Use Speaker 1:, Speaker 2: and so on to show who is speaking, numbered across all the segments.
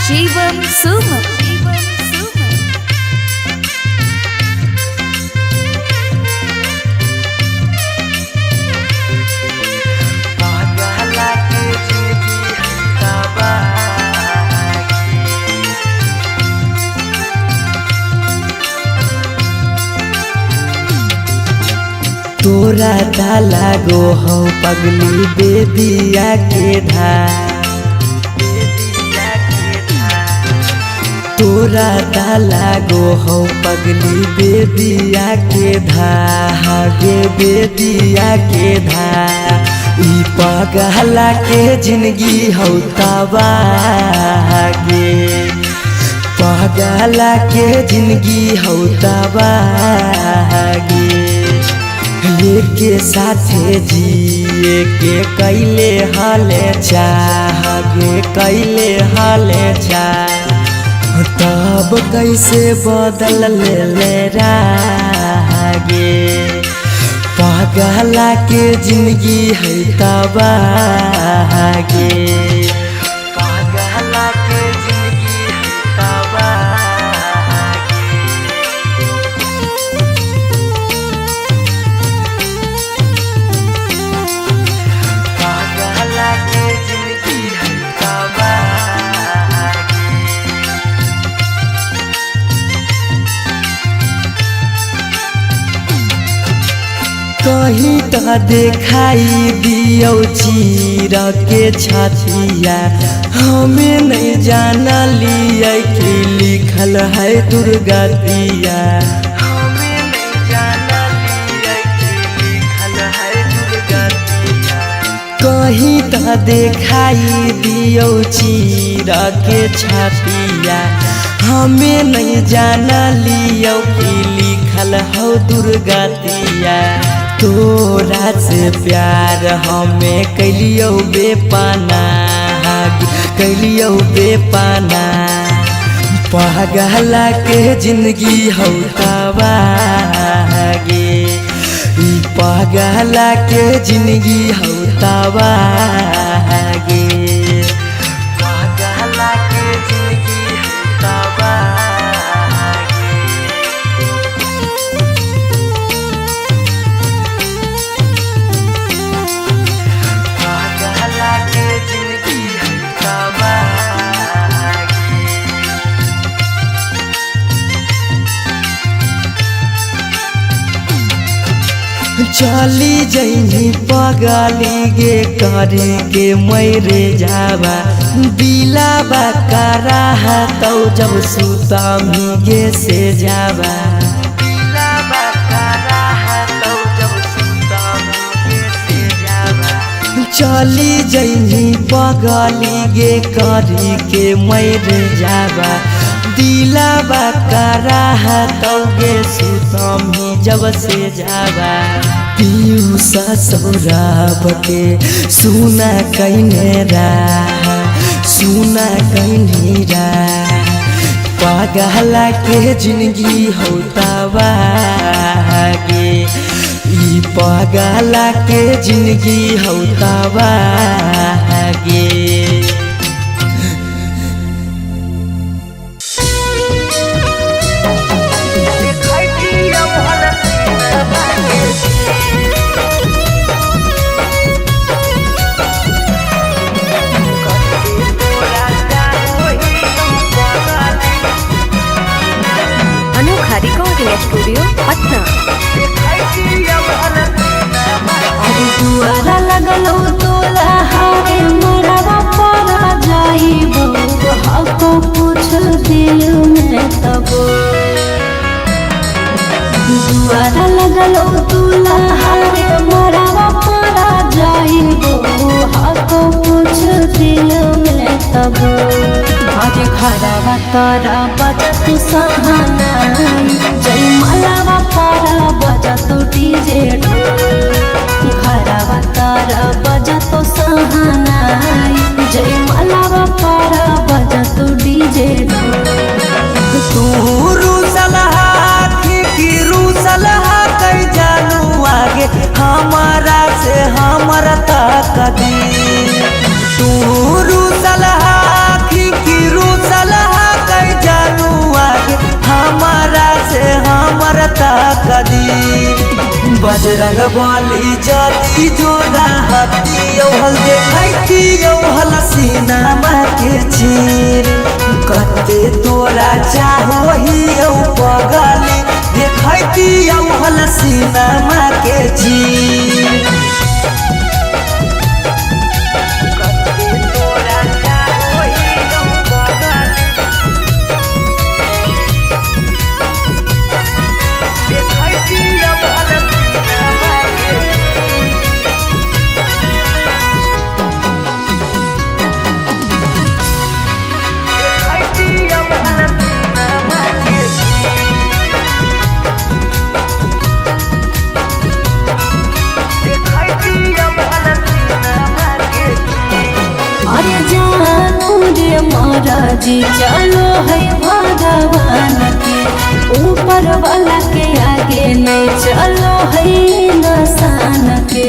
Speaker 1: शिवम सुमन।
Speaker 2: तोरा डाला गो हो पगली बेदिया के धार, तोरा डाला गो हो पगली बेदिया के धागे बेदिया के धार। ई पगला के जिंदगी हो तबागे, पगला के जिंदगी हो तबागे। लेके साथे जिए के कैले हाले चाहे कैले हाले चाह, तब कैसे बदल ले रागे। पगला के जिंदगी है तबागे, पगला के जिंदगी है तबागे। पगला के जिंदगी है तबागे। कहीं तो देखाई दियो चीर के छतिया, हमें नहीं जाना लिया कि लिखल है दुर्गतिया, हमें नहीं जाना लिया कि लिखल है दुर्गतिया। कहीं तो देखाई दियो चीर के छतिया, हमें नहीं जाना लियो कि लिखल हो दुर्गतिया। तोरा से प्यार हमें कैलियो बेपाना, कैलियो बेपाना। पगला के जिंदगी हो तबागे, ई पगला के जिंदगी हो तबागे। पगला के जिंदगी हो तबागे। चली जइनी पगली गे करे के मरे जावा, दिलावा करा तो जब सुता गे से जावा, दिलावा करा तो जब सुता गे से जावा। चली जइनी पगली गे करे के मरे जावा, दिलावा करा तो गे सुतम जब से जावा। पीयूषा सौरभ के सुना कहने रहा, सुना कहने रहा। पगला के जिंदगी हो तबागे, ई पगला के जिंदगी हो तबागे।
Speaker 1: Recording studio Patna.
Speaker 3: अरे दुआरा लगलो तोला हारे मरवा पड़ा जाइबो, हको पूछ दिल में तबो। दुआरा लगलो तोला हारे मरवा पड़ा जाइबो, हको पूछ दिल में तबो। आज घरवा तारा बजत सहानाई, जय मलावा पारा बजत डीजे ढोल। घरवा तारा बजत सहानाई, जय मलावा पारा बजत डीजे ढोल।
Speaker 2: तू रूसलहा थी कि रूसलहा कई जानू आगे, हमारा से हमारा तक दी। तू रूसलहा थी कि रूसल करता कदीर बजरंग बली जदी जोड़ा हती हल देखती हल सीनामा के चीर कते तोरा चाहो ही पगली देखती हल सीनामा के चीर
Speaker 3: महाराजी चलो है भगवान के ऊपर वाला के आगे नहीं चलो है इंसान के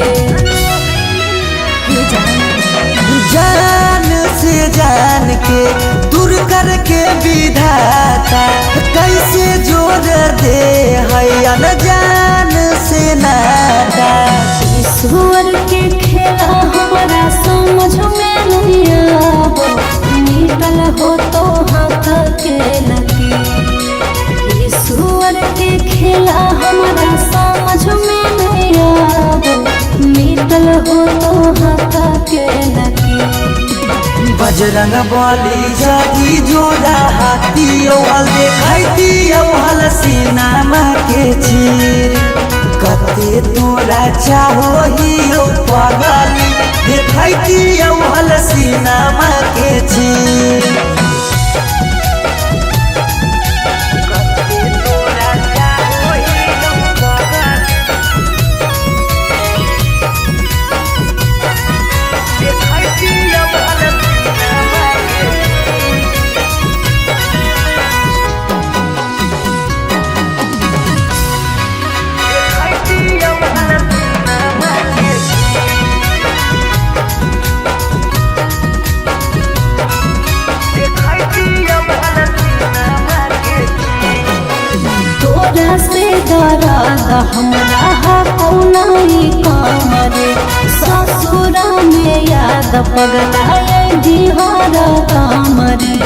Speaker 2: जान से जान के दूर करके विधाता कैसे जोड़ दे है अनजान से नाता
Speaker 3: ईश्वर के खेला हमारा समझ में नहीं आबो निकल हो तो हाथ के लगी ईश्वर के खेला हमारा समझ में नहीं आबो निकल हो तो हाथ के लगी
Speaker 2: बजरंग बली जदी जोड़ा हाथी हल देखती हल सीनामा के चीर कते तोरा चाहो ही पगली देखती हल सीनामा के चीर
Speaker 3: से दरादा हमरा कौनाई काम रे ससुरा में याद पगलाए दिहारा काम रे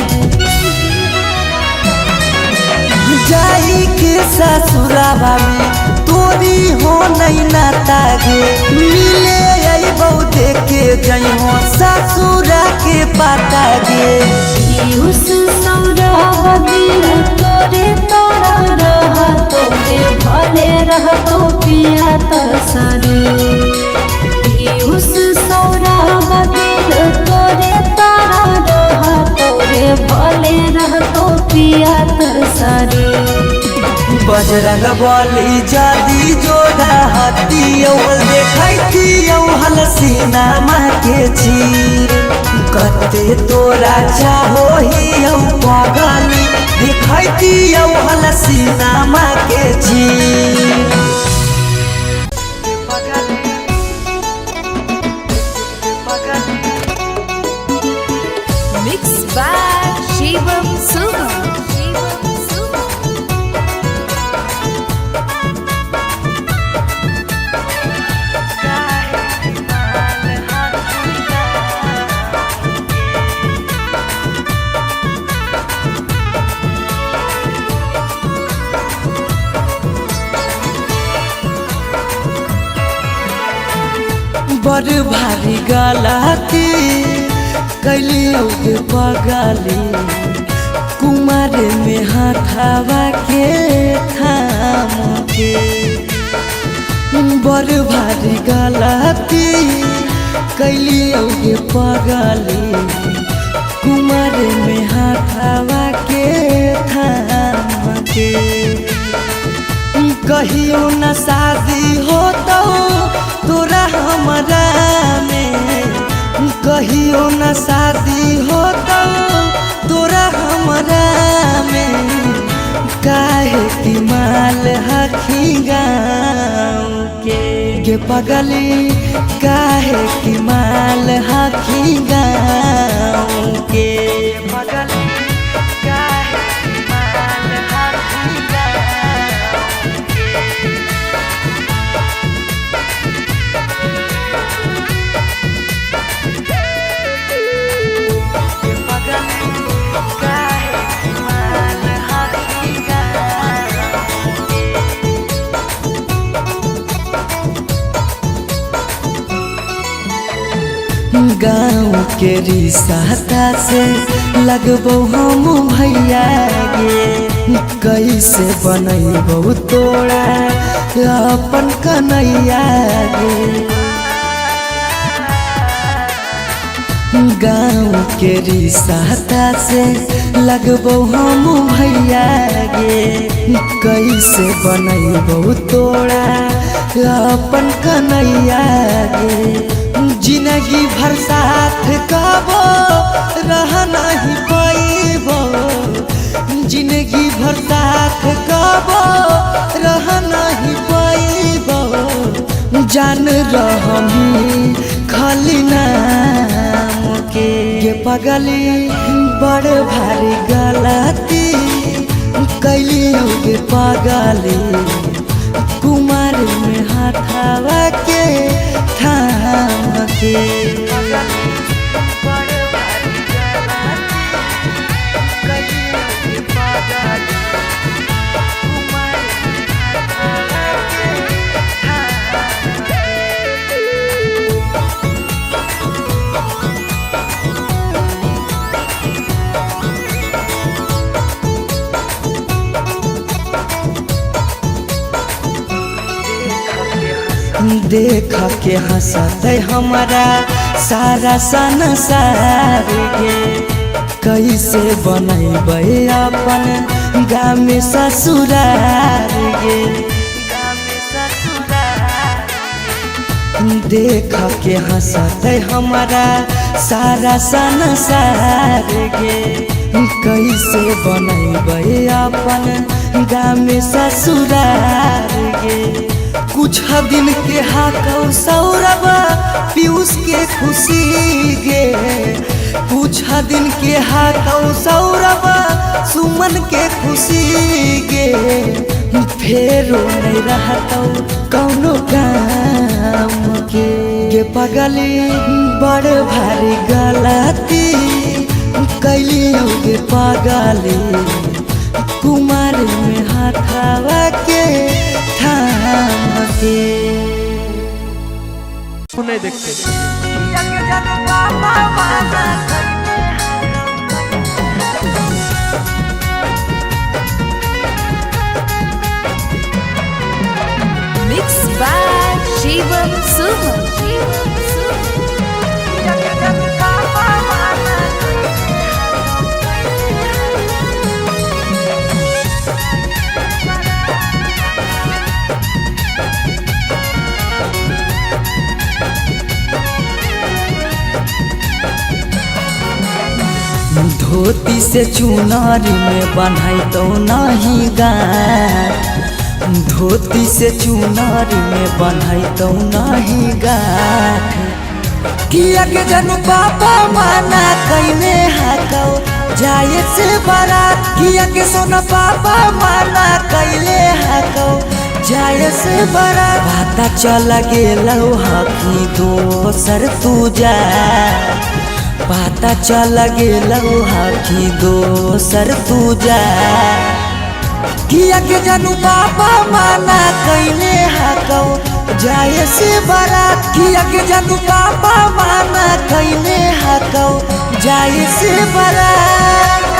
Speaker 2: जाई के ससुराबा में तोरी हो नहीं नाता गे मिले आई बहु देखे जई हो ससुरा के पाता गे
Speaker 3: उस सौरा दिल तोरे तोरा रहा तोरे भले रह तो पिया तरसरे उस सौरा दिल तोरे तारा रहा तोरे भले रह तो पिया तरसरे
Speaker 2: बजरंग बली जदी जोड़ा हती हल देखती हल सीनामा के चीर कते तोरा चाहो ही पगली देखती हल सीनामा के चीर
Speaker 1: मिक्स बाय शिवम सुगम
Speaker 2: बड़ भारी गलती कैली पगली कुमार में हाथावा के थाम के बड़ भारी गलती कैली पगली कुमार में हाथावा के थाम के कहियो न शादी हो तो तोरा हमरा में कहियो न शादी हो तो तोरा हमरा में काहे की माल हखी गाँव के पगली काहे की माल हखी गाँव के पगली काहे की माल हखी गाँव गाँव के रिश्ता से लगबो हम भैया गे कैसे बनैबो तोड़ा अपन कन्हैया गे गाँव के रिश्ता से लगबो हम भैया गे कैसे बनैबो तोड़ा अपन कन्हैया गे जिंदगी भर साथ कबो रह नहीं पैबो जिंदगी भर साथ कबो रह नहीं पैबो जान रहमी खाली नाम के पगली बड़ भारी गलती कैली होगे पगली कुमार में हाथावा के थाम के देख के हंसते हमारा सारा संसार गे कैसे बनैबे अपन गाँव में ससुरार गे देख के हंसते हमारा सारा संसार गे कैसे बनैबे अपन गाँव में ससुरार गे कुछ दिन के हाकौ सौरभ पीयूष के खुशी गे कुछ दिन के हाकौ सौरभ सुमन के खुशी गे फेरो नहीं रहतौ कौनो काम के पगली बड़ भारी गलती कैली होगे पगली कुमार में हाथावा के थाम के
Speaker 4: नहीं देखते
Speaker 1: Mixed by Shivam Subham.
Speaker 2: धोती से चुनारी में बन्हाई तो नहीं गाय धोती से चुनारी में बन्हाई तो नहीं गाय किया के जनु बाबा माना कैने हाकौ जाए से बारात किया के सोना बाबा माना कैले हाकौ जाए से बारात पता चल गेलौ हकी दोसर तू जा पता चल गेलौ हकी दोसर तू जा किया के जानू बाबा माना कैले हाकौ जाए से बारात किया के जानू बाबा माना कैले हाकौ जाए से बारात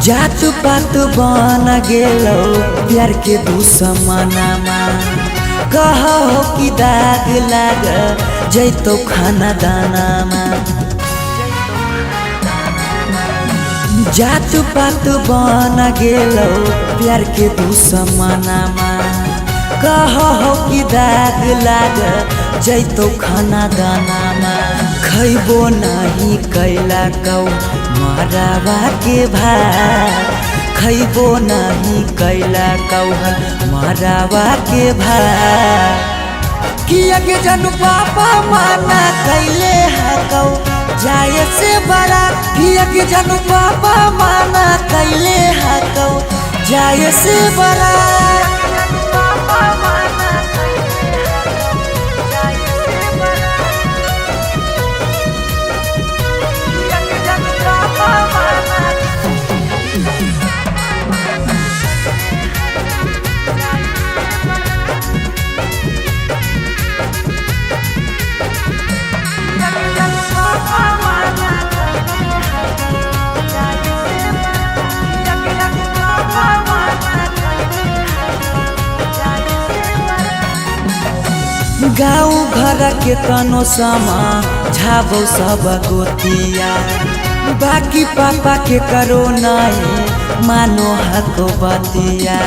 Speaker 2: जात पात बन गेलो प्यार के दुश्मनमा कहो कि दाग लाग जैतो खाना दानामा जात पात बन गेलो प्यार के दुश्मनमा कहो कि दाग लाग जैतो खाना दानामा खैबो नहीं कैला कौ मरावा के भात खैबो नहीं कैला कौ मरावा के भात किया के जानू पापा माना कैले हकौ जाए से बारात किया के जानू पापा माना कैले हकौ जाए से बारात गाँव घर के तनो समा झाबो सब गोतिया बाकी पापा के करो नहीं मानो हको बतिया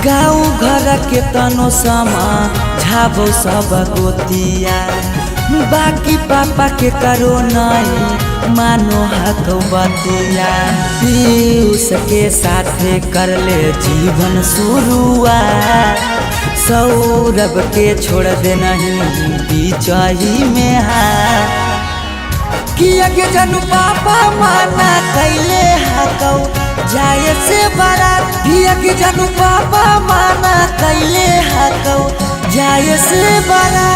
Speaker 2: गाँव घर के तनो समा झाबो सब गोतिया बाकी पापा के करो नहीं मानो हको बतिया पीयूष के साथे कर ले जीवन शुरुआत सौरभ के छोड़ दे नहीं बिचाही में किया के जानू पापा माना कैले हकौ जाए से बारात किया के जानू पापा माना कैले हकौ जाए से बारात।